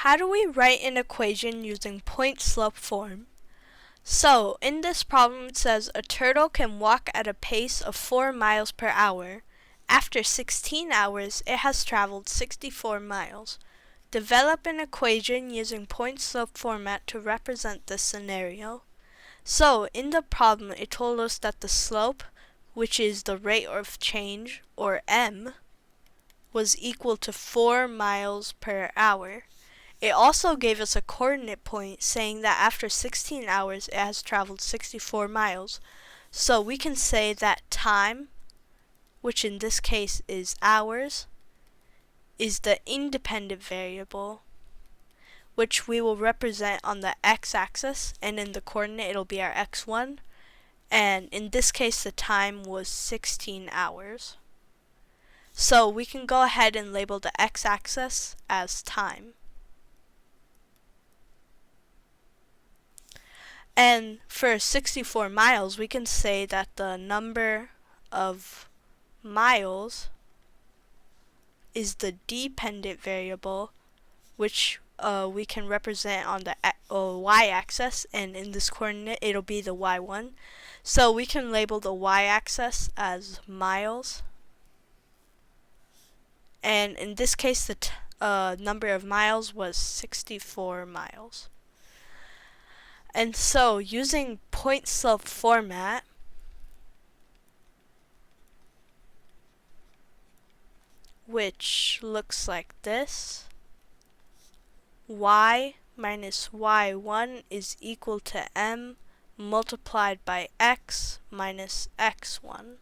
how do we write an equation using point-slope form? So, in this problem it says a turtle can walk at a pace of 4 miles per hour. After 16 hours, it has traveled 64 miles. Develop an equation using point-slope format to represent this scenario. So, in the problem, it told us that the slope, which is the rate of change, or m, was equal to 4 miles per hour. It also gave us a coordinate point saying that after 16 hours, it has traveled 64 miles. So we can say that time, which in this case is hours, is the independent variable, which we will represent on the x-axis, and in the coordinate it'll be our x1, and in this case the time was 16 hours. So we can go ahead and label the x-axis as time. And for 64 miles, we can say that the number of miles is the dependent variable, which we can represent on the y-axis, and in this coordinate it'll be the y1. So we can label the y-axis as miles, and in this case the number of miles was 64 miles. And so using point-slope format, which looks like this, y minus y1 is equal to m multiplied by x minus x1.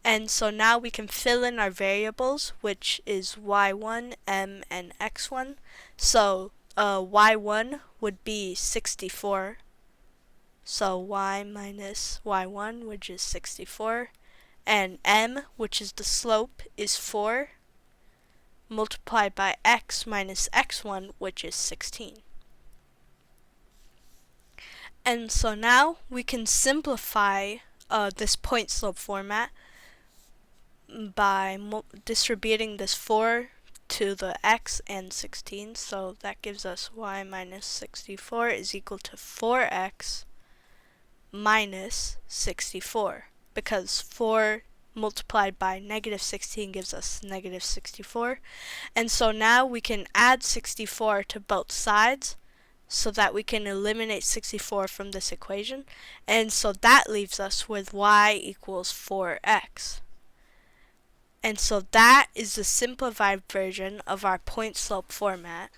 And so now we can fill in our variables, which is y1, m, and x1. So y1 would be 64. So y minus y1, which is 64. And m, which is the slope, is 4, multiplied by x minus x1, which is 16. And so now we can simplify this point-slope format by distributing this 4 to the x and 16. So that gives us y minus 64 is equal to 4x minus 64. Because 4 multiplied by negative 16 gives us negative 64. And so now we can add 64 to both sides so that we can eliminate 64 from this equation. And so that leaves us with y equals 4x. And so that is the simplified version of our point-slope format.